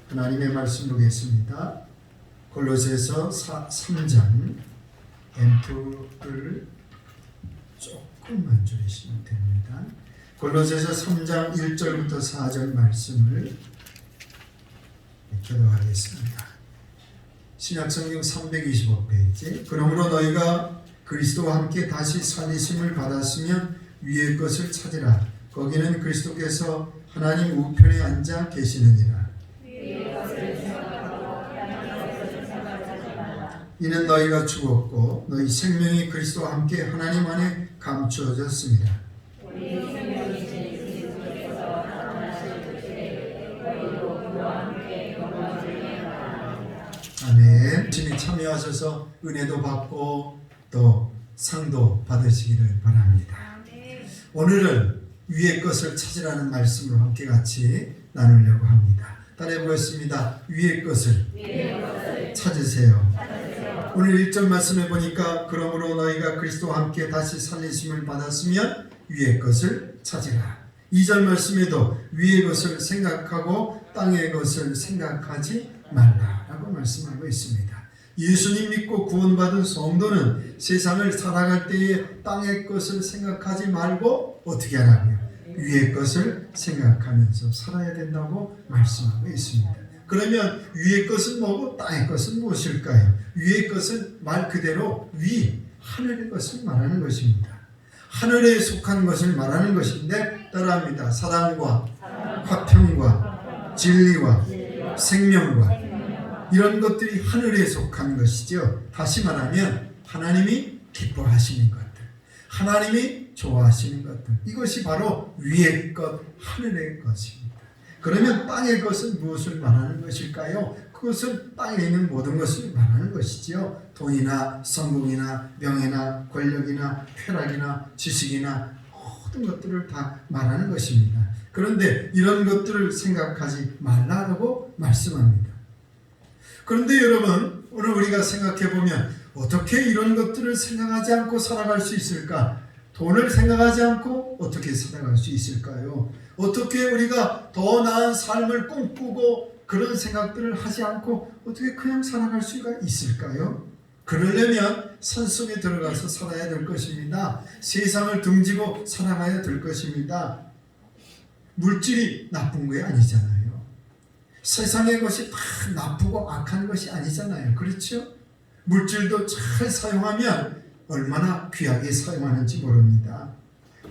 하나님의 말씀 보겠습니다. 골로새서 3장 앰프를 조금만 줄이시면 됩니다. 골로새서 3장 1절부터 4절 말씀을 교독하겠습니다. 신약성경 325페이지. 그러므로 너희가 그리스도와 함께 다시 살리심을 받았으면 위의 것을 찾으라. 거기는 그리스도께서 하나님 우편에 앉아 계시느니라. 이는 너희가 죽었고 너희 생명이 그리스도와 함께 하나님 안에 감추어졌습니다. 아멘. 열심히 참여하셔서 은혜도 받고 또 상도 받으시기를 바랍니다. 오늘은 위의 것을 찾으라는 말씀으로 함께 같이 나누려고 합니다. 따라해 보겠습니다. 위의 것을 찾으세요. 오늘 1절 말씀해 보니까 그러므로 너희가 그리스도와 함께 다시 살리심을 받았으면 위의 것을 찾으라. 2절 말씀에도 위의 것을 생각하고 땅의 것을 생각하지 말라라고 말씀하고 있습니다. 예수님 믿고 구원받은 성도는 세상을 살아갈 때에 땅의 것을 생각하지 말고 어떻게 하라고요? 위의 것을 생각하면서 살아야 된다고 말씀하고 있습니다. 그러면 위의 것은 뭐고 땅의 것은 무엇일까요? 위의 것은 말 그대로 위, 하늘의 것을 말하는 것입니다. 하늘에 속한 것을 말하는 것인데 따라합니다. 사랑과 화평과 진리와 생명과 이런 것들이 하늘에 속한 것이죠. 다시 말하면 하나님이 기뻐하시는 것들, 하나님이 좋아하시는 것들, 이것이 바로 위의 것, 하늘의 것입니다. 그러면 땅의 것은 무엇을 말하는 것일까요? 그것은 땅에 있는 모든 것을 말하는 것이지요. 돈이나 성공이나 명예나 권력이나 쾌락이나 지식이나 모든 것들을 다 말하는 것입니다. 그런데 이런 것들을 생각하지 말라고 말씀합니다. 그런데 여러분, 오늘 우리가 생각해 보면 어떻게 이런 것들을 생각하지 않고 살아갈 수 있을까? 돈을 생각하지 않고 어떻게 살아갈 수 있을까요? 어떻게 우리가 더 나은 삶을 꿈꾸고 그런 생각들을 하지 않고 어떻게 그냥 살아갈 수가 있을까요? 그러려면 산속에 들어가서 살아야 될 것입니다. 세상을 등지고 살아가야 될 것입니다. 물질이 나쁜 게 아니잖아요. 세상의 것이 다 나쁘고 악한 것이 아니잖아요. 그렇죠? 물질도 잘 사용하면 얼마나 귀하게 사용하는지 모릅니다.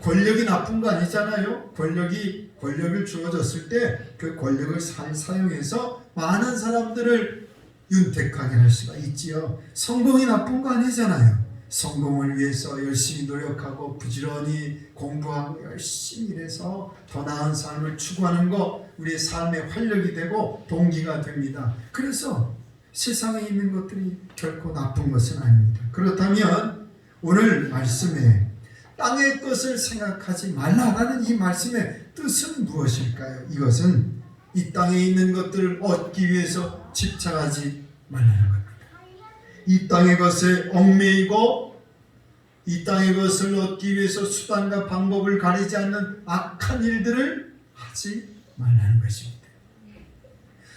권력이 나쁜 거 아니잖아요. 권력을 주어졌을 때 그 권력을 잘 사용해서 많은 사람들을 윤택하게 할 수가 있지요. 성공이 나쁜 거 아니잖아요. 성공을 위해서 열심히 노력하고 부지런히 공부하고 열심히 일해서 더 나은 삶을 추구하는 것, 우리의 삶의 활력이 되고 동기가 됩니다. 그래서 세상에 있는 것들이 결코 나쁜 것은 아닙니다. 그렇다면 오늘 말씀에 땅의 것을 생각하지 말라라는 이 말씀의 뜻은 무엇일까요? 이것은 이 땅에 있는 것들을 얻기 위해서 집착하지 말라는 겁니다. 이 땅의 것에 얽매이고 이 땅의 것을 얻기 위해서 수단과 방법을 가리지 않는 악한 일들을 하지 말라는 것입니다.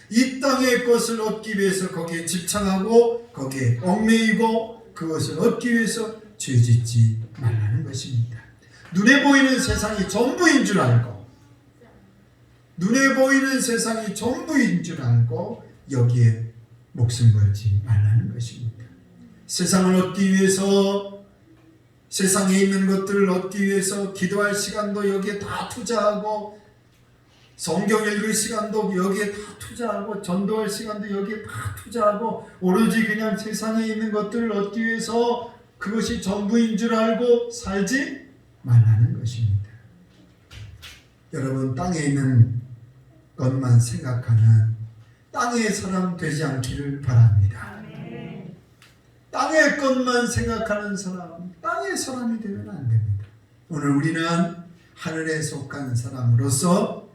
이 땅의 것을 얻기 위해서 거기에 집착하고 거기에 얽매이고 그것을 얻기 위해서 죄짓지 말라는 것입니다. 눈에 보이는 세상이 전부인 줄 알고 눈에 보이는 세상이 전부인 줄 알고 여기에 목숨 걸지 말라는 것입니다. 세상을 얻기 위해서 세상에 있는 것들을 얻기 위해서 기도할 시간도 여기에 다 투자하고 성경 읽을 시간도 여기에 다 투자하고 전도할 시간도 여기에 다 투자하고 오로지 그냥 세상에 있는 것들을 얻기 위해서 그것이 전부인 줄 알고 살지 말라는 것입니다. 여러분, 땅에 있는 것만 생각하는 땅의 사람 되지 않기를 바랍니다. 땅의 것만 생각하는 사람, 땅의 사람이 되면 안 됩니다. 오늘 우리는 하늘에 속한 사람으로서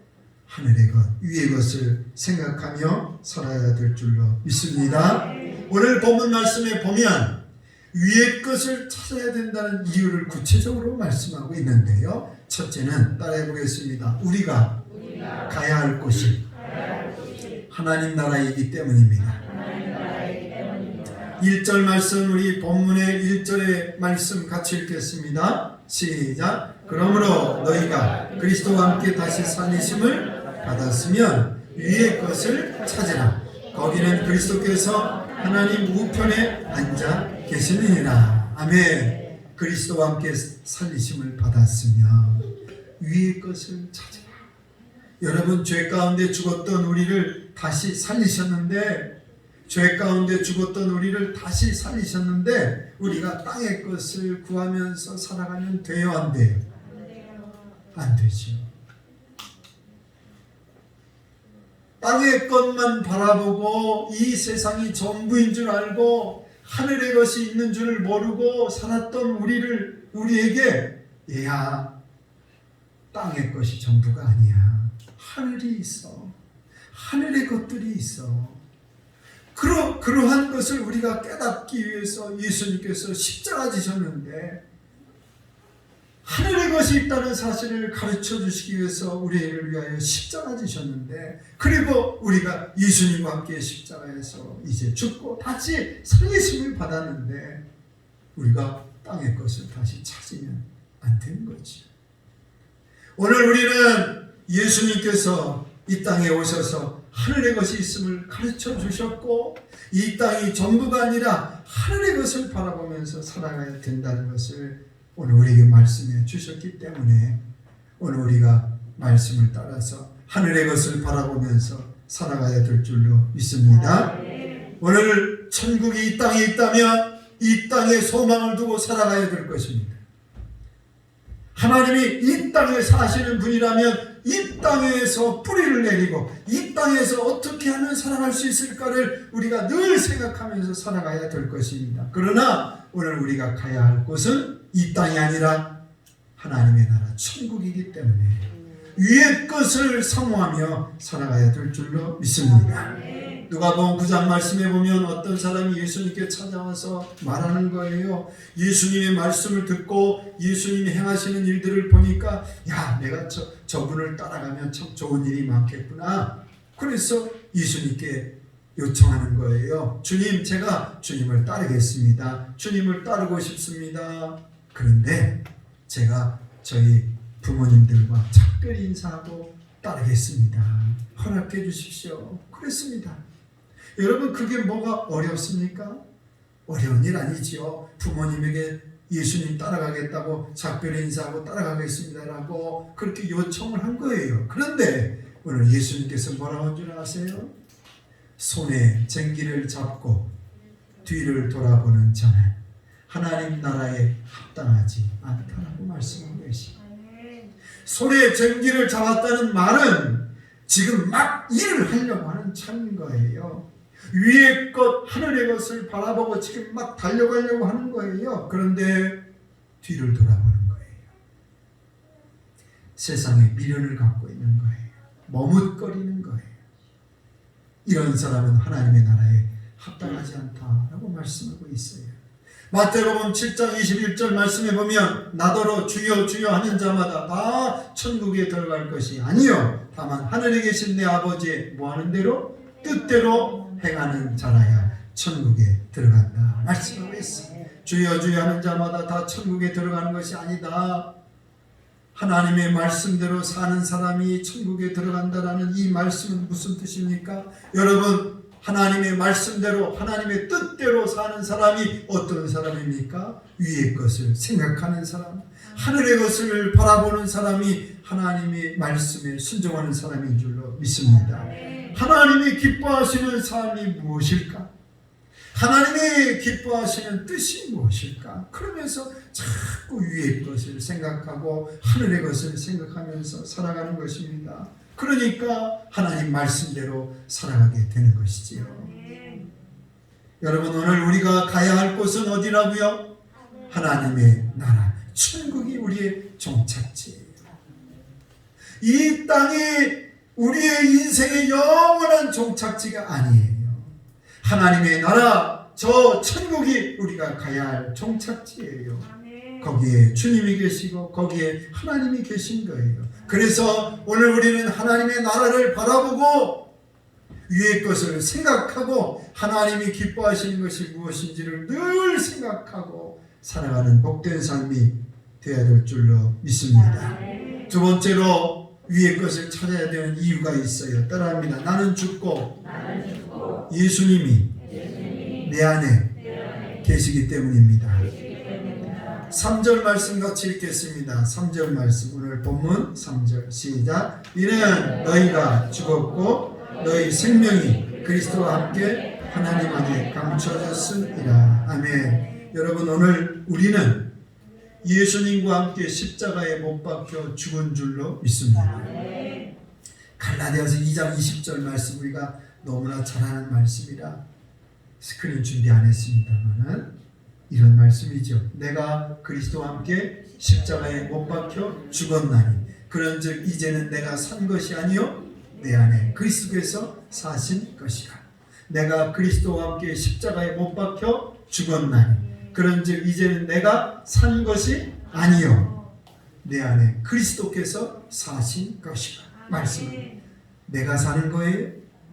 하늘의 것, 위의 것을 생각하며 살아야 될 줄로 믿습니다. 오늘 본문 말씀에 보면 위의 것을 찾아야 된다는 이유를 구체적으로 말씀하고 있는데요. 첫째는 따라해 보겠습니다. 우리가 가야 할 곳이 하나님 나라이기 때문입니다. 1절 말씀, 우리 본문의 1절의 말씀 같이 읽겠습니다. 시작. 그러므로 너희가 그리스도와 함께 다시 살리심을 받았으면 위의 것을 찾으라. 거기는 그리스도께서 하나님 우편에 앉아 계시느니라. 아멘. 그리스도와 함께 살리심을 받았으면 위의 것을 찾으라. 여러분, 죄 가운데 죽었던 우리를 다시 살리셨는데, 죄 가운데 죽었던 우리를 다시 살리셨는데, 우리가 땅의 것을 구하면서 살아가면 돼요, 안 돼요? 안 되죠. 땅의 것만 바라보고 이 세상이 전부인 줄 알고 하늘의 것이 있는 줄 모르고 살았던 우리에게, 야, 땅의 것이 전부가 아니야. 하늘이 있어. 하늘의 것들이 있어. 그러한 것을 우리가 깨닫기 위해서 예수님께서 십자가 지셨는데, 하늘의 것이 있다는 사실을 가르쳐 주시기 위해서 우리를 위하여 십자가 지셨는데, 그리고 우리가 예수님과 함께 십자가에서 이제 죽고 다시 살리심을 받았는데, 우리가 땅의 것을 다시 찾으면 안 되는 거지. 오늘 우리는 예수님께서 이 땅에 오셔서 하늘의 것이 있음을 가르쳐 주셨고, 이 땅이 전부가 아니라 하늘의 것을 바라보면서 살아가야 된다는 것을 오늘 우리에게 말씀해 주셨기 때문에, 오늘 우리가 말씀을 따라서 하늘의 것을 바라보면서 살아가야 될 줄로 믿습니다. 오늘 천국이 이 땅에 있다면 이 땅에 소망을 두고 살아가야 될 것입니다. 하나님이 이 땅에 사시는 분이라면 이 땅에서 뿌리를 내리고 이 땅에서 어떻게 하면 살아갈 수 있을까를 우리가 늘 생각하면서 살아가야 될 것입니다. 그러나 오늘 우리가 가야 할 곳은 이 땅이 아니라 하나님의 나라 천국이기 때문에 위의 것을 사모하며 살아가야 될 줄로 믿습니다. 누가복음 9장 말씀에 보면 어떤 사람이 예수님께 찾아와서 말하는 거예요. 예수님의 말씀을 듣고 예수님이 행하시는 일들을 보니까, 야, 내가 저분을 따라가면 참 좋은 일이 많겠구나. 그래서 예수님께 요청하는 거예요. 주님, 제가 주님을 따르겠습니다. 주님을 따르고 싶습니다. 그런데 제가 저희 부모님들과 작별히 인사하고 따르겠습니다. 허락해 주십시오. 그랬습니다. 여러분, 그게 뭐가 어렵습니까? 어려운 일 아니지요. 부모님에게 예수님 따라가겠다고 작별의 인사하고 따라가겠습니다라고 그렇게 요청을 한 거예요. 그런데 오늘 예수님께서 뭐라고 한 줄 아세요? 손에 쟁기를 잡고 뒤를 돌아보는 자는 하나님 나라에 합당하지 않다라고 말씀한 것이. 손에 쟁기를 잡았다는 말은 지금 막 일을 하려고 하는 참인 거예요. 위의 것, 하늘의 것을 바라보고 지금 막 달려가려고 하는 거예요. 그런데 뒤를 돌아보는 거예요. 세상에 미련을 갖고 있는 거예요. 머뭇거리는 거예요. 이런 사람은 하나님의 나라에 합당하지 않다라고 말씀하고 있어요. 마태복음 7장 21절 말씀에 보면, 나더러 주여 주여 하는 자마다 다 천국에 들어갈 것이 아니요 다만 하늘에 계신 내 아버지의 뭐하는 대로 뜻대로 행하는 자라야 천국에 들어간다 말씀하고 있습니다. 주여 주여 하는 자마다 다 천국에 들어가는 것이 아니다. 하나님의 말씀대로 사는 사람이 천국에 들어간다라는 이 말씀은 무슨 뜻입니까? 여러분, 하나님의 말씀대로 하나님의 뜻대로 사는 사람이 어떤 사람입니까? 위의 것을 생각하는 사람, 하늘의 것을 바라보는 사람이 하나님의 말씀에 순종하는 사람인 줄로 믿습니다. 하나님이 기뻐하시는 삶이 무엇일까? 하나님이 기뻐하시는 뜻이 무엇일까? 그러면서 자꾸 위의 것을 생각하고 하늘의 것을 생각하면서 살아가는 것입니다. 그러니까 하나님 말씀대로 살아가게 되는 것이지요. 여러분, 오늘 우리가 가야 할 곳은 어디라고요? 하나님의 나라, 천국이 우리의 종착지예요. 이 땅이 우리의 인생의 영원한 종착지가 아니에요. 하나님의 나라, 저 천국이 우리가 가야 할 종착지예요. 거기에 주님이 계시고 거기에 하나님이 계신 거예요. 그래서 오늘 우리는 하나님의 나라를 바라보고 위의 것을 생각하고 하나님이 기뻐하시는 것이 무엇인지를 늘 생각하고 살아가는 복된 삶이 되어야 될 줄로 믿습니다. 두 번째로 위의 것을 찾아야 되는 이유가 있어요. 따라합니다. 나는 죽고 예수님이 내 안에 계시기 때문입니다. 3절 말씀 같이 읽겠습니다. 3절 말씀, 오늘 본문 3절 시작. 이는 너희가 죽었고 너희 생명이 그리스도와 함께 하나님 안에 감춰졌음이라. 아멘. 여러분, 오늘 우리는 예수님과 함께 십자가에 못 박혀 죽은 줄로 믿습니다. 갈라디아서 2장 20절 말씀, 우리가 너무나 잘 아는 말씀이라 스크린 준비 안 했습니다만은 이런 말씀이죠. 내가 그리스도와 함께 십자가에 못 박혀 죽었나니 그런즉 이제는 내가 산 것이 아니요 내 안에 그리스도께서 사신 것이라. 내가 그리스도와 함께 십자가에 못 박혀 죽었나니 그런즉 이제는 내가 산 것이 아니요 내 안에 그리스도께서 사신 것이라. 말씀은 내가 사는 거예요?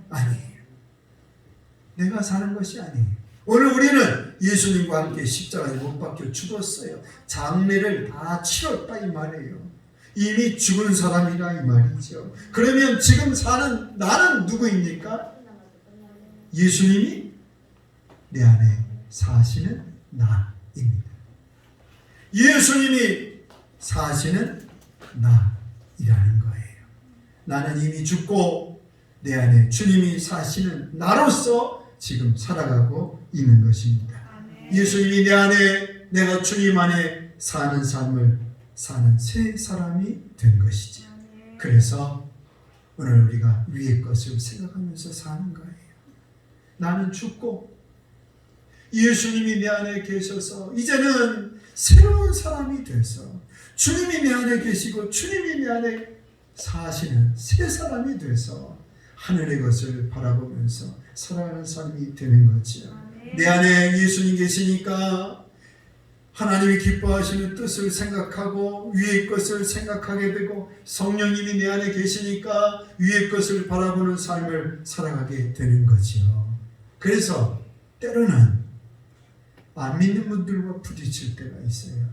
아니에요. 내가 사는 것이 아니에요. 오늘 우리는 예수님과 함께 십자가에 못 박혀 죽었어요. 장례를 다 치렀다 이 말이에요. 이미 죽은 사람이라 이 말이죠. 그러면 지금 사는 나는 누구입니까? 예수님이 내 안에 사시는 나입니다. 예수님이 사시는 나이라는 거예요. 나는 이미 죽고 내 안에 주님이 사시는 나로서 지금 살아가고 있는 것입니다. 예수님이 내 안에, 내가 주님 안에 사는 삶을 사는 새 사람이 된 것이죠. 그래서 오늘 우리가 위의 것을 생각하면서 사는 거예요. 나는 죽고 예수님이 내 안에 계셔서 이제는 새로운 사람이 돼서 주님이 내 안에 계시고 주님이 내 안에 사시는 새 사람이 돼서 하늘의 것을 바라보면서 살아가는 삶이 되는 거죠. 내 안에 예수님 계시니까 하나님이 기뻐하시는 뜻을 생각하고 위의 것을 생각하게 되고 성령님이 내 안에 계시니까 위의 것을 바라보는 삶을 살아가게 되는 거죠. 그래서 때로는 안 믿는 분들과 부딪힐 때가 있어요.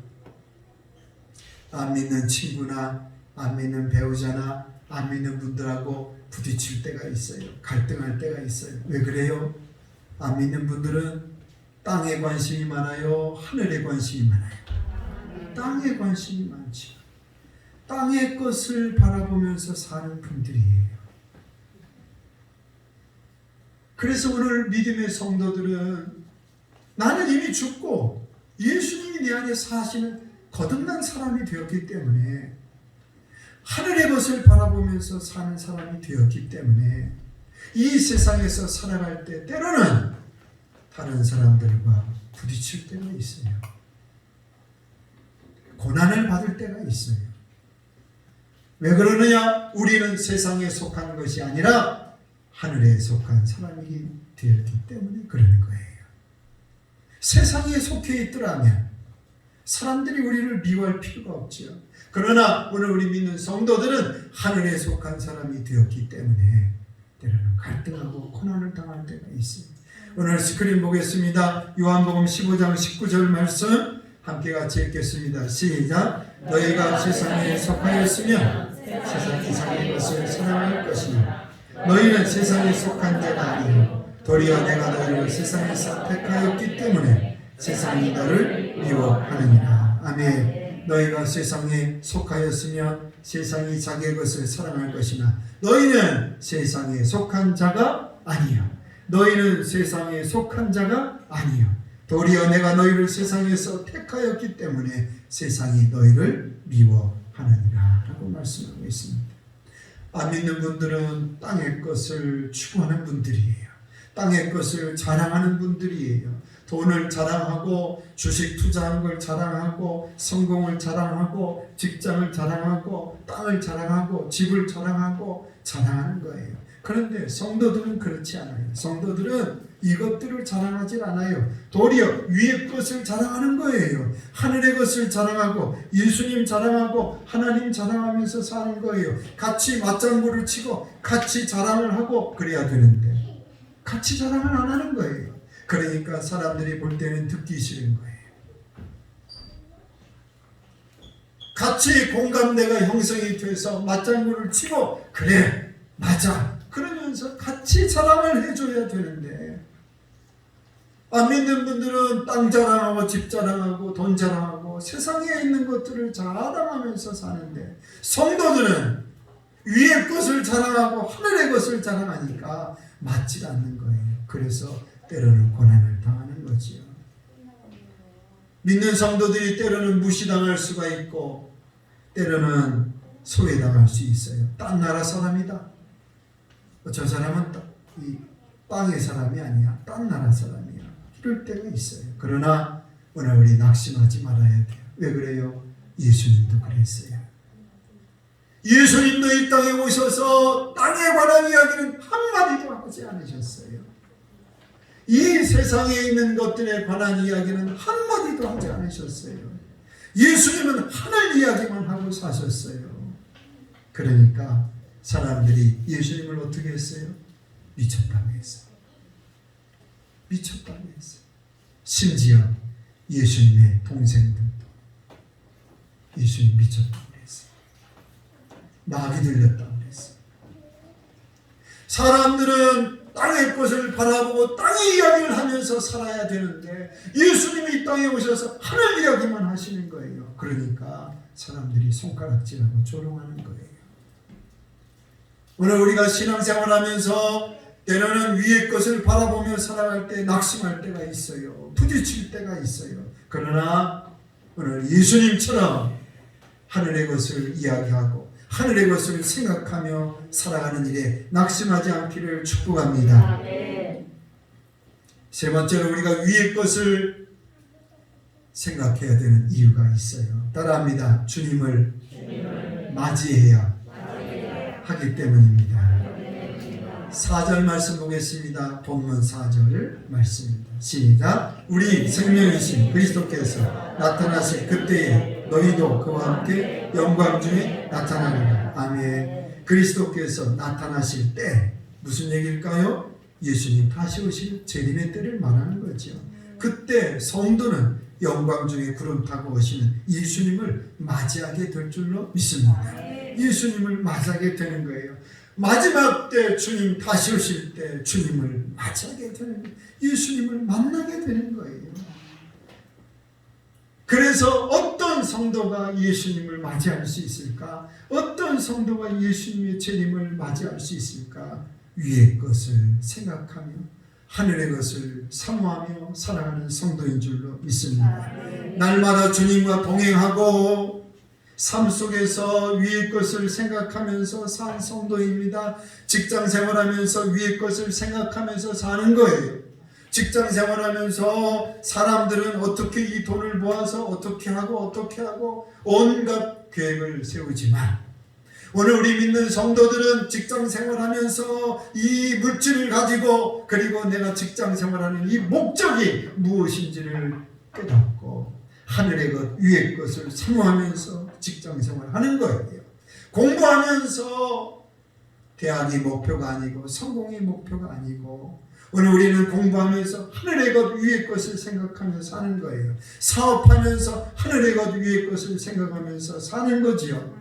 안 믿는 친구나 안 믿는 배우자나 안 믿는 분들하고 부딪힐 때가 있어요. 갈등할 때가 있어요. 왜 그래요? 안 믿는 분들은 땅에 관심이 많아요? 하늘에 관심이 많아요? 땅에 관심이 많죠. 땅의 것을 바라보면서 사는 분들이에요. 그래서 오늘 믿음의 성도들은 나는 이미 죽고 예수님이 내 안에 사시는 거듭난 사람이 되었기 때문에 하늘의 것을 바라보면서 사는 사람이 되었기 때문에 이 세상에서 살아갈 때 때로는 다른 사람들과 부딪힐 때가 있어요. 고난을 받을 때가 있어요. 왜 그러느냐? 우리는 세상에 속한 것이 아니라 하늘에 속한 사람이 되었기 때문에 그러는 거예요. 세상에 속해 있더라면 사람들이 우리를 미워할 필요가 없지요. 그러나 오늘 우리 믿는 성도들은 하늘에 속한 사람이 되었기 때문에 때로는 갈등하고 고난을 당할 때가 있어요. 오늘 스크린 보겠습니다. 요한복음 15장 19절 말씀 함께 같이 읽겠습니다. 시작. 너희가 세상에 속하였으면 세상 이상의 것을 사랑할 것이니 너희는 세상에 속한 자가 아니요 도리어 내가 너희를 세상에서 택하였기 때문에 세상이 너를 미워하느니라. 아멘. 너희가 세상에 속하였으면 세상이 자기의 것을 사랑할 것이나 너희는 세상에 속한 자가 아니요 너희는 세상에 속한 자가 아니요 도리어 내가 너희를 세상에서 택하였기 때문에 세상이 너희를 미워하느니라 라고 말씀하고 있습니다. 안 믿는 분들은 땅의 것을 추구하는 분들이에요. 땅의 것을 자랑하는 분들이에요. 돈을 자랑하고 주식 투자한 걸 자랑하고 성공을 자랑하고 직장을 자랑하고 땅을 자랑하고 집을 자랑하고 자랑하는 거예요. 그런데 성도들은 그렇지 않아요. 성도들은 이것들을 자랑하지 않아요. 도리어 위의 것을 자랑하는 거예요. 하늘의 것을 자랑하고 예수님 자랑하고 하나님 자랑하면서 사는 거예요. 같이 맞장구를 치고 같이 자랑을 하고 그래야 되는데 같이 자랑을 안 하는 거예요. 그러니까 사람들이 볼 때는 듣기 싫은 거예요. 같이 공감대가 형성이 돼서 맞장구를 치고 그래 맞아 그러면서 같이 자랑을 해줘야 되는데 안 믿는 분들은 땅 자랑하고 집 자랑하고 돈 자랑하고 세상에 있는 것들을 자랑하면서 사는데 성도들은 위의 것을 자랑하고 하늘의 것을 자랑하니까 맞지 않는 거예요. 그래서 때로는 고난을 당하는 거지요. 믿는 성도들이 때로는 무시당할 수가 있고 때로는 소외당할 수 있어요. 딴 나라 사람이다. 저 사람은 이 땅의 사람이 아니야. 딴 나라 사람이야. 이럴 때가 있어요. 그러나 오늘 우리 낙심하지 말아야 돼요. 왜 그래요? 예수님도 그랬어요. 예수님도 이 땅에 오셔서 땅에 관한 이야기는 한마디도 하지 않으셨어요. 이 세상에 있는 것들에 관한 이야기는 한마디도 하지 않으셨어요. 예수님은 하늘 이야기만 하고 사셨어요. 그러니까 사람들이 예수님을 어떻게 했어요? 미쳤다고 했어요. 미쳤다고 했어요. 심지어 예수님의 동생들도 예수님 미쳤다고 했어요. 마귀 들렸다고 했어요. 사람들은 땅의 것을 바라보고 땅의 이야기를 하면서 살아야 되는데 예수님이 이 땅에 오셔서 하늘 이야기만 하시는 거예요. 그러니까 사람들이 손가락질하고 조롱하는 거예요. 오늘 우리가 신앙생활하면서 때로는 위의 것을 바라보며 살아갈 때 낙심할 때가 있어요. 부딪힐 때가 있어요. 그러나 오늘 예수님처럼 하늘의 것을 이야기하고 하늘의 것을 생각하며 살아가는 일에 낙심하지 않기를 축복합니다. 세 번째로 우리가 위의 것을 생각해야 되는 이유가 있어요. 따라합니다. 주님을 맞이해야 하기 때문입니다. 4절 말씀 보겠습니다. 본문 4절 말씀입니다. 시작. 우리 생명이신 그리스도께서 나타나실 그때에 너희도 그와 함께 영광 중에 나타나리라. 아멘. 그리스도께서 나타나실 때 무슨 얘기일까요? 예수님 다시 오실 재림의 때를 말하는 거죠. 그때 성도는 영광 중에 구름 타고 오시는 예수님을 맞이하게 될 줄로 믿습니다. 예수님을 맞이하게 되는 거예요. 마지막 때 주님 다시 오실 때 주님을 맞이하게 되는 거예요. 예수님을 만나게 되는 거예요. 그래서 어떤 성도가 예수님을 맞이할 수 있을까? 어떤 성도가 예수님의 재림을 맞이할 수 있을까? 위의 것을 생각하며 하늘의 것을 사모하며 살아가는 성도인 줄로 믿습니다. 날마다 주님과 동행하고 삶 속에서 위의 것을 생각하면서 산 성도입니다. 직장 생활하면서 위의 것을 생각하면서 사는 거예요. 직장 생활하면서 사람들은 어떻게 이 돈을 모아서 어떻게 하고 온갖 계획을 세우지만 오늘 우리 믿는 성도들은 직장 생활하면서 이 물질을 가지고 그리고 내가 직장 생활하는 이 목적이 무엇인지를 깨닫고 하늘의 것, 위의 것을 사모하면서 직장 생활하는 거예요. 공부하면서 대학이 목표가 아니고 성공이 목표가 아니고 오늘 우리는 공부하면서 하늘의 것, 위의 것을 생각하며 사는 거예요. 사업하면서 하늘의 것, 위의 것을 생각하면서 사는 거지요.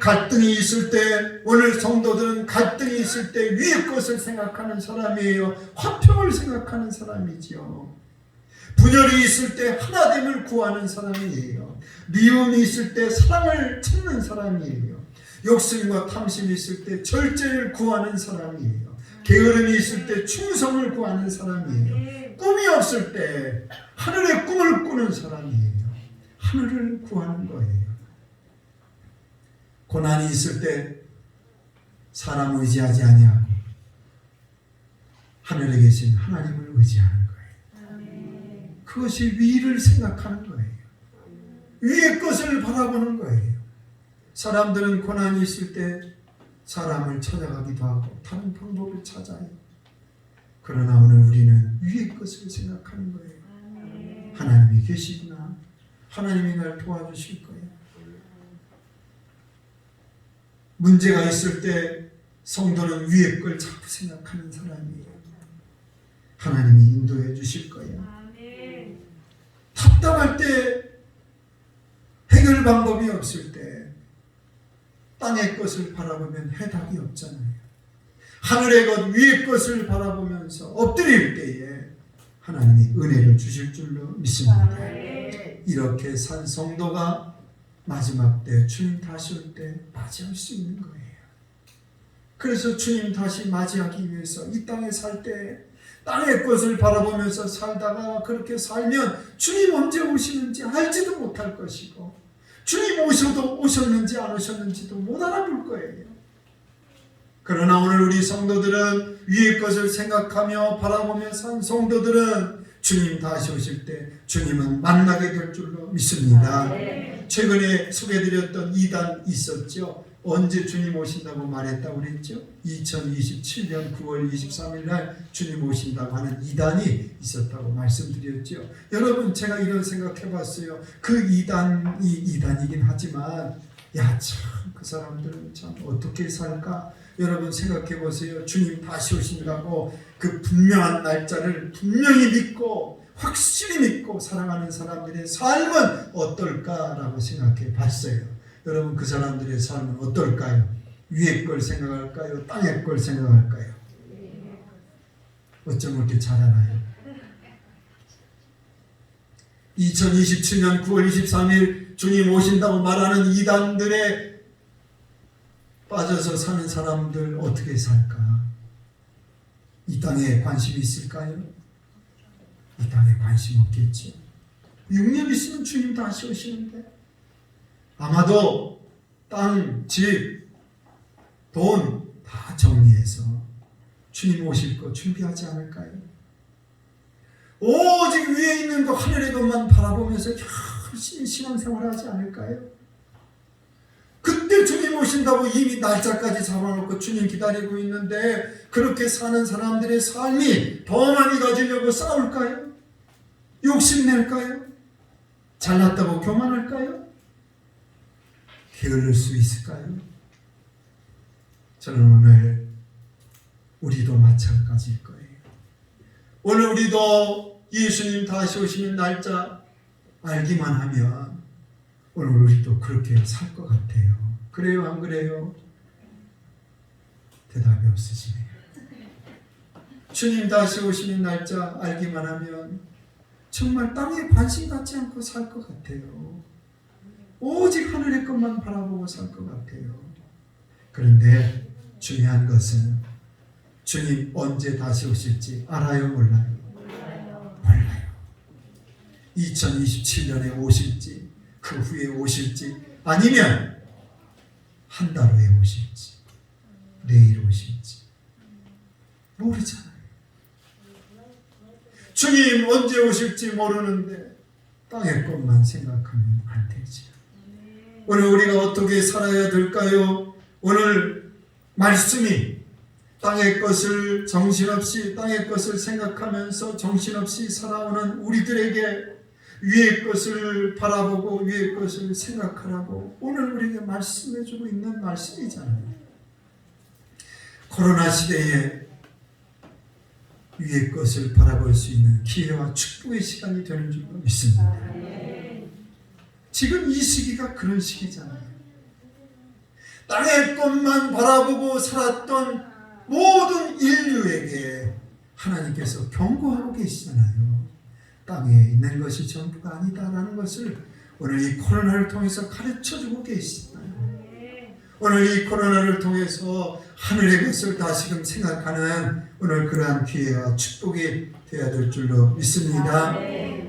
갈등이 있을 때 오늘 성도들은 갈등이 있을 때 위의 것을 생각하는 사람이에요. 화평을 생각하는 사람이지요. 분열이 있을 때 하나됨을 구하는 사람이에요. 미움이 있을 때 사랑을 찾는 사람이에요. 욕심과 탐심이 있을 때 절제를 구하는 사람이에요. 게으름이 있을 때 충성을 구하는 사람이에요. 꿈이 없을 때 하늘의 꿈을 꾸는 사람이에요. 하늘을 구하는 거예요. 고난이 있을 때 사람 의지하지 아니하고 하늘에 계신 하나님을 의지하는 거예요. 그것이 위를 생각하는 거예요. 위의 것을 바라보는 거예요. 사람들은 고난이 있을 때 사람을 찾아가기도 하고 다른 방법을 찾아요. 그러나 오늘 우리는 위의 것을 생각하는 거예요. 하나님이 계시구나. 하나님이 날 도와주실 거예요. 문제가 있을 때 성도는 위의 걸 자꾸 생각하는 사람이에요. 하나님이 인도해 주실 거예요. 답답할 때, 해결 방법이 없을 때 땅의 것을 바라보면 해답이 없잖아요. 하늘의 것, 위의 것을 바라보면서 엎드릴 때에 하나님이 은혜를 주실 줄로 믿습니다. 이렇게 산 성도가 마지막 때 주님 다시 올 때 맞이할 수 있는 거예요. 그래서 주님 다시 맞이하기 위해서 이 땅에 살 때 땅의 것을 바라보면서 살다가 그렇게 살면 주님 언제 오시는지 알지도 못할 것이고 주님 오셔도 오셨는지 안 오셨는지도 못 알아볼 거예요. 그러나 오늘 우리 성도들은 위의 것을 생각하며 바라보며 산 성도들은 주님 다시 오실 때 주님은 만나게 될 줄로 믿습니다. 최근에 소개해드렸던 이단 있었죠. 언제 주님 오신다고 말했다고 그랬죠? 2027년 9월 23일 날 주님 오신다고 하는 이단이 있었다고 말씀드렸죠. 여러분, 제가 이런 생각해 봤어요. 그 이단이 이단이긴 하지만 참 그 사람들은 참 어떻게 살까? 여러분 생각해 보세요. 주님 다시 오신다고 그 분명한 날짜를 분명히 믿고 확실히 믿고 사랑하는 사람들의 삶은 어떨까라고 생각해 봤어요. 여러분, 그 사람들의 삶은 어떨까요? 위의 걸 생각할까요? 땅의 걸 생각할까요? 어쩜 그렇게 잘하나요? 2027년 9월 23일 주님 오신다고 말하는 이단들에 빠져서 사는 사람들 어떻게 살까? 이 땅에 관심이 있을까요? 이 땅에 관심 없겠지. 6년 있으면 주님 다시 오시는데 아마도 땅, 집, 돈 다 정리해서 주님 오실 거 준비하지 않을까요? 오직 위에 있는 거 하늘의 것만 바라보면서 열심히 신앙생활을 하지 않을까요? 그때 주님 오신다고 이미 날짜까지 잡아놓고 주님 기다리고 있는데 그렇게 사는 사람들의 삶이 더 많이 가지려고 싸울까요? 욕심낼까요? 잘났다고 교만할까요? 게을릴 수 있을까요? 저는 오늘 우리도 마찬가지일 거예요. 오늘 우리도 예수님 다시 오시는 날짜 알기만 하면 오늘 우리도 그렇게 살 것 같아요. 그래요, 안 그래요? 대답이 없으시네요. 주님 다시 오시는 날짜 알기만 하면 정말 땅에 관심 갖지 않고 살 것 같아요. 오직 하늘의 것만 바라보고 살 것 같아요. 그런데 중요한 것은 주님 언제 다시 오실지 알아요, 몰라요? 몰라요. 2027년에 오실지 그 후에 오실지 아니면 한 달 후에 오실지 내일 오실지 모르잖아요. 주님 언제 오실지 모르는데 땅의 것만 생각하면 안 되지. 오늘 우리가 어떻게 살아야 될까요? 오늘 말씀이 땅의 것을 정신없이 땅의 것을 생각하면서 정신없이 살아오는 우리들에게 위의 것을 바라보고 위의 것을 생각하라고 오늘 우리에게 말씀해주고 있는 말씀이잖아요. 코로나 시대에 위의 것을 바라볼 수 있는 기회와 축복의 시간이 되는 줄 믿습니다. 지금 이 시기가 그런 시기잖아요. 땅의 것만 바라보고 살았던 모든 인류에게 하나님께서 경고하고 계시잖아요. 땅에 있는 것이 전부가 아니다라는 것을 오늘 이 코로나를 통해서 가르쳐주고 계시잖아요. 오늘 이 코로나를 통해서 하늘의 것을 다시금 생각하는 오늘 그러한 기회와 축복이 되어야 될 줄로 믿습니다.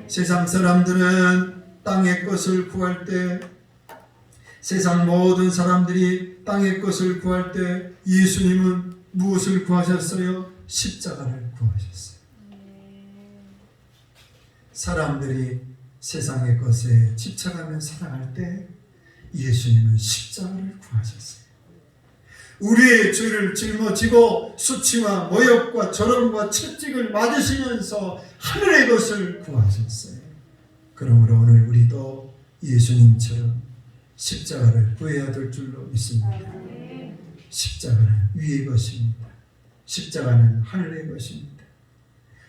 세상 사람들은 땅의 것을 구할 때, 세상 모든 사람들이 땅의 것을 구할 때 예수님은 무엇을 구하셨어요? 십자가를 구하셨어요. 사람들이 세상의 것에 집착하며 살아갈 때 예수님은 십자가를 구하셨어요. 우리의 죄를 짊어지고 수치와 모욕과 저름과 채찍을 맞으시면서 하늘의 것을 구하셨어요. 그러므로 오늘 우리도 예수님처럼 십자가를 구해야 될 줄로 믿습니다. 십자가는 위의 것입니다. 십자가는 하늘의 것입니다.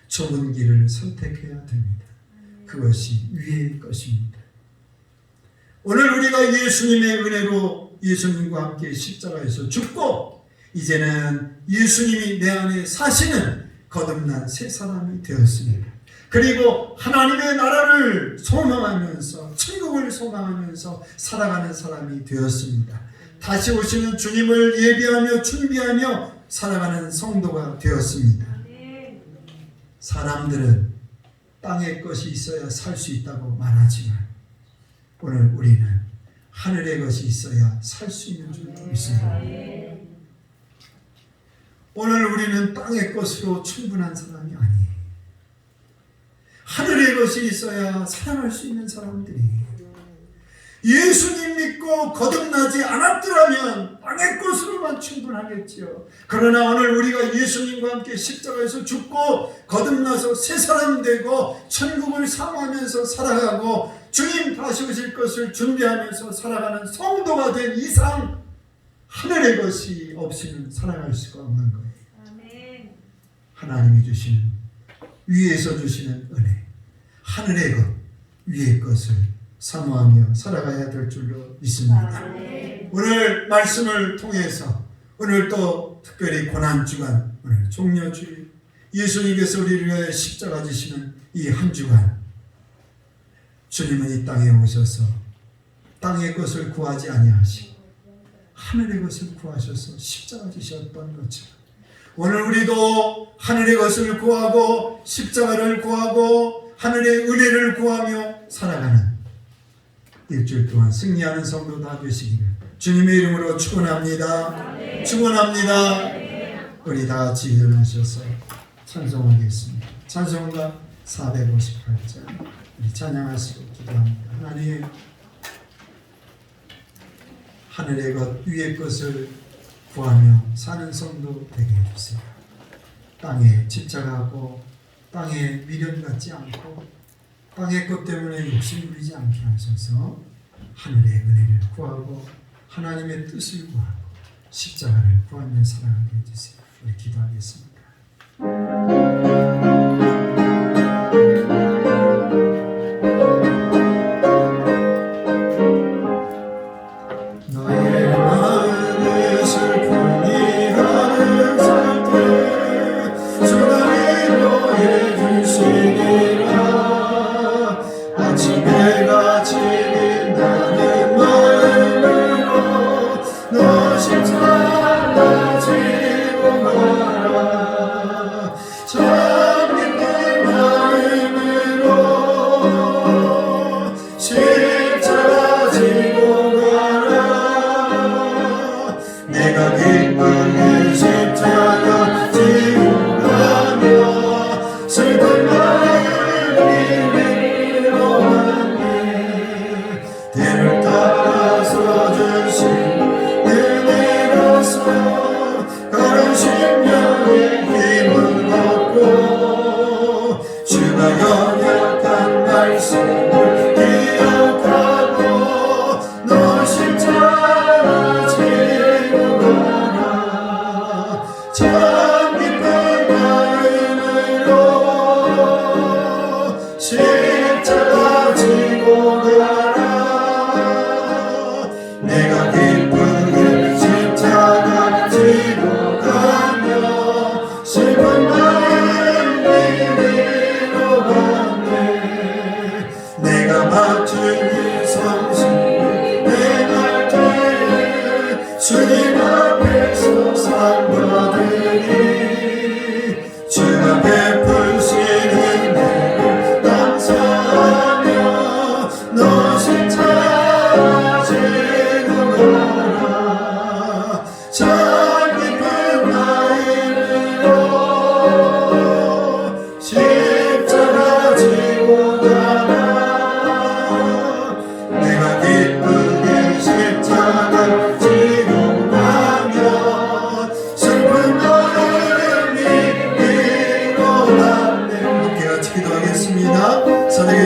좁은 길을 선택해야 됩니다. 그것이 위의 것입니다. 오늘 우리가 예수님의 은혜로 예수님과 함께 십자가에서 죽고 이제는 예수님이 내 안에 사시는 거듭난 새 사람이 되었습니다. 그리고 하나님의 나라를 소망하면서 천국을 소망하면서 살아가는 사람이 되었습니다. 다시 오시는 주님을 예비하며 준비하며 살아가는 성도가 되었습니다. 사람들은 땅의 것이 있어야 살 수 있다고 말하지만 오늘 우리는 하늘의 것이 있어야 살 수 있는 줄 믿습니다. 오늘 우리는 땅의 것으로 충분한 사람이 아니에요. 하늘의 것이 있어야 살아갈 수 있는 사람들이 예수님 믿고 거듭나지 않았더라면 땅의 것으로만 충분하겠지요. 그러나 오늘 우리가 예수님과 함께 십자가에서 죽고 거듭나서 새 사람 되고 천국을 사모하면서 살아가고 주님 다시 오실 것을 준비하면서 살아가는 성도가 된 이상 하늘의 것이 없이는 살아갈 수가 없는 거예요. 하나님이 주시는 위에서 주시는 은혜, 하늘의 것, 위의 것을 사모하며 살아가야 될 줄로 믿습니다. 오늘 말씀을 통해서 오늘 또 특별히 고난주간, 오늘 종려주일, 예수님께서 우리를 위해 십자가 지시는 이 한 주간 주님은 이 땅에 오셔서 땅의 것을 구하지 아니하시고 하늘의 것을 구하셔서 십자가 지셨던 것처럼 오늘 우리도 하늘의 것을 구하고 십자가를 구하고 하늘의 은혜를 구하며 살아가는 일주일 동안 승리하는 성도 다 되시기를 주님의 이름으로 축원합니다. 축원합니다. 우리 다 같이 일어나셔서 찬송하겠습니다. 찬송가 458장 우리 찬양하시고 기도합니다. 하나님, 하늘의 것 위의 것을 구하며 사는 성도 되게 해주세요. 땅에 집착하고 땅에 미련 갖지 않고 땅의 것 때문에 욕심 부리지 않게 하셔서 하늘의 은혜를 구하고 하나님의 뜻을 구하고 십자가를 구하며 살아가게 해주세요. 우리 기도하겠습니다. 너의 마음의 슬픔이 나를 살 때 주가 위로해 주시리라. 아침에 같이 빛나는 마음으로 너 십자가 지고 가라.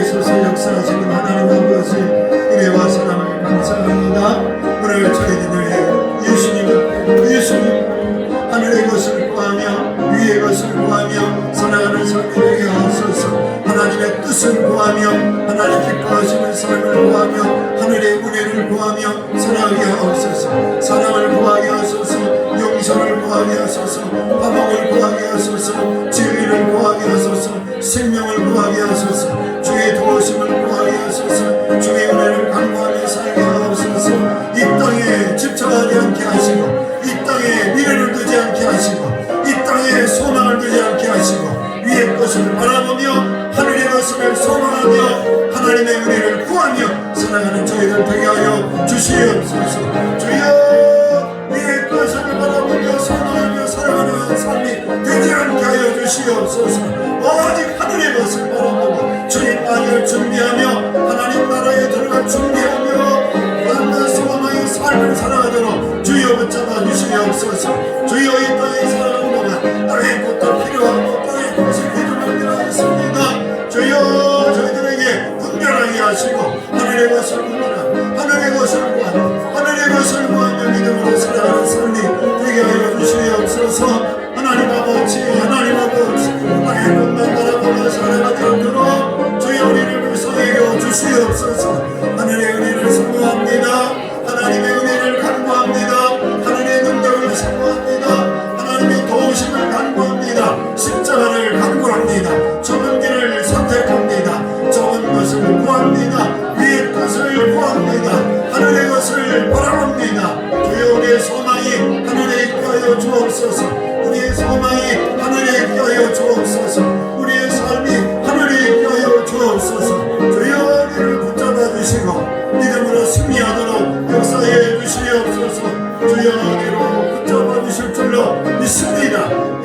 오셔서 역사하시는 하나님 아버지 은혜와 사랑을 감사합니다. 오늘 저희들의 예수님 하늘의 것을 구하며 위의 것을 구하며 살아가는 삶이 되게 하옵소서. 하나님의 뜻을 구하며 하나님 기뻐하시는 삶을 구하며 하늘의 은혜를 구하며 살아가게 하옵소서. 사랑을 구하게 하소서. 용서를 구하게 하소서. 화목을 구하게 하소서. 진리를 구하게 하소서. 생명을 구하게 하소서. 주의 도우심을 구하게 하소서. 주의 은혜를 간구하며 살게 하옵소서. 이 땅에 집착하지 않게 하시고 이 땅에 미래를 두지 않게 하시고 이 땅에 소망을 두지 않게 하시고 위의 것을 바라보며 하늘의 것을 소망하며 하나님의 은혜를 구하며 살아가는 저희들 되게 하여 주시옵소서. 주여 위의 것을 바라보며 소망하며 살아가는 삶이 되지 않게 하여 주시옵소서. 오직 하늘의 것을 바라보고 주님 나라를 준비하며 하나님 나라에 들어갈 준비하며 하나님의 소망의 삶을 살아가도록 주여 붙잡아 주시옵소서. 주여 이 땅에 살아가는 동안 땅의 것도 필요하고 땅의 것을 해주는 하였습니다. 주여 저희들에게 분별하게 하시고 하늘의 것을 구하라 하늘의 것을 구하라 하늘의 것을 구하며 믿음으로 살아가는 삶이 되게 하여 주시옵소서. 하나님 아버지 땅의 것만 바라보며 살아가지 않도록 주여 우리를 불쌍히 여겨 주시옵소서. 하늘의 은혜를 선포합니다. 하나님의 은혜를 간구합니다. 하늘의 능력을 선포합니다. 하나님의 도우심을 간구합니다. 십자가를 간구합니다. 좁은 길을 선택합니다. 좁은 것을 구합니다. 위의 것을 구합니다. 하늘의 것을 바라봅니다. 주여 우리의 소망이 하늘에 있게 하여 주옵소서. 우리의 소망이 하늘에 있게 하여 주옵소서. 우리의 삶이 하늘에 있게 하여 주옵소서. 주여 우리를 붙잡아 주시고 믿음으로 승리하도록 역사해 주시옵소서. 주여 우리로 붙잡아 주실 줄로 믿습니다.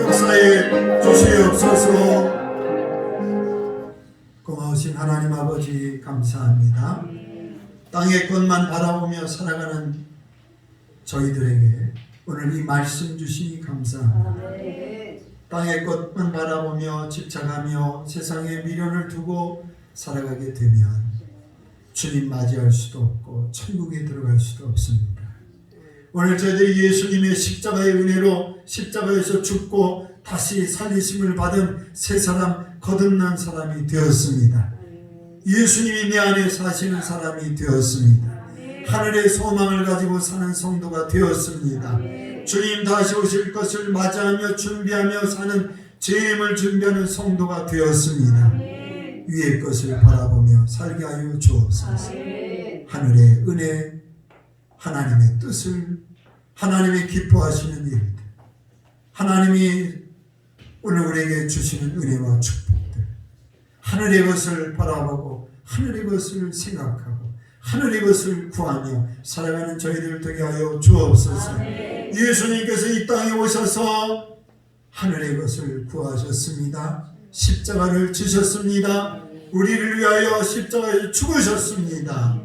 역사해 주시옵소서. 고마우신 하나님 아버지 감사합니다. 땅의 것만 바라보며 살아가는 저희들에게 오늘 이 말씀 주시니 감사합니다. 땅의 것만 바라보며 집착하며 세상에 미련을 두고 살아가게 되면 주님 맞이할 수도 없고 천국에 들어갈 수도 없습니다. 오늘 저희들이 예수님의 십자가의 은혜로 십자가에서 죽고 다시 살리심을 받은 새 사람 거듭난 사람이 되었습니다. 예수님이 내 안에 사시는 사람이 되었습니다. 하늘의 소망을 가지고 사는 성도가 되었습니다. 주님 다시 오실 것을 맞이하며 준비하며 사는 재림을 준비하는 성도가 되었습니다. 위의 것을 바라보며 살게 하여 주옵소서. 하늘의 은혜, 하나님의 뜻을, 하나님의 기뻐하시는 일들, 하나님이 오늘 우리에게 주시는 은혜와 축복들, 하늘의 것을 바라보고 하늘의 것을 생각하고 하늘의 것을 구하며 살아가는 저희들 되게 하여 주옵소서. 예수님께서 이 땅에 오셔서 하늘의 것을 구하셨습니다. 십자가를 지셨습니다. 우리를 위하여 십자가에 죽으셨습니다.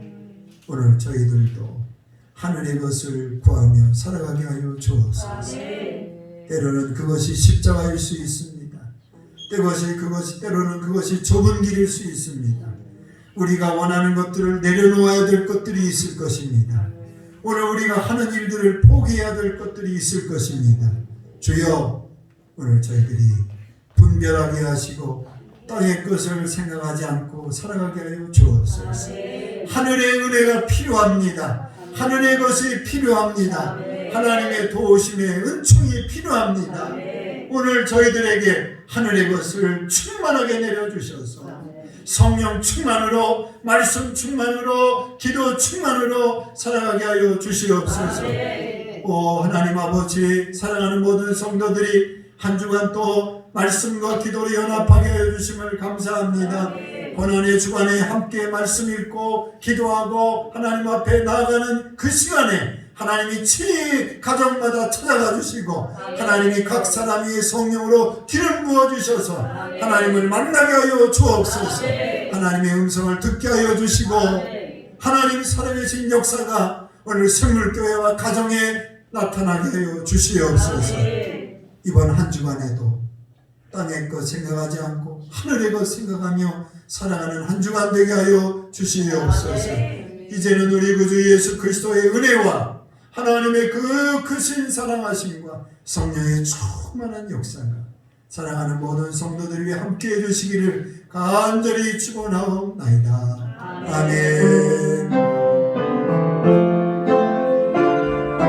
오늘 저희들도 하늘의 것을 구하며 살아가게 하여 주옵소서. 때로는 그것이 십자가일 수 있습니다. 때로는 그것이 좁은 길일 수 있습니다. 우리가 원하는 것들을 내려놓아야 될 것들이 있을 것입니다. 오늘 우리가 하는 일들을 포기해야 될 것들이 있을 것입니다. 주여 오늘 저희들이 분별하게 하시고 땅의 것을 생각하지 않고 살아가게 하여 주옵소서. 하늘의 은혜가 필요합니다. 하늘의 것이 필요합니다. 하나님의 도우심의 은총이 필요합니다. 오늘 저희들에게 하늘의 것을 충만하게 내려주셔서 성령 충만으로 말씀 충만으로 기도 충만으로 살아가게 하여 주시옵소서. 오 하나님 아버지 사랑하는 모든 성도들이 한 주간 또 말씀과 기도로 연합하게 하여 주심을 감사합니다. 고난의 주간에 함께 말씀 읽고 기도하고 하나님 앞에 나아가는 그 시간에 하나님이 친히 가정마다 찾아가 주시고 하나님이 각 사람 위에 성령으로 기름 부어주셔서 하나님을 만나게 하여 주옵소서. 하나님의 음성을 듣게 하여 주시고 하나님 살아계신 역사가 오늘 생물교회와 가정에 나타나게 하여 주시옵소서. 이번 한 주간에도 땅의 것 생각하지 않고 하늘의 것 생각하며 살아가는 한 주간 되게 하여 주시옵소서. 이제는 우리 구주 예수 그리스도의 은혜와 하나님의 그 크신 사랑하심과 성령의 충만한 역사가 사랑하는 모든 성도들 위해 함께해 주시기를 간절히 축원하옵나이다. 아멘.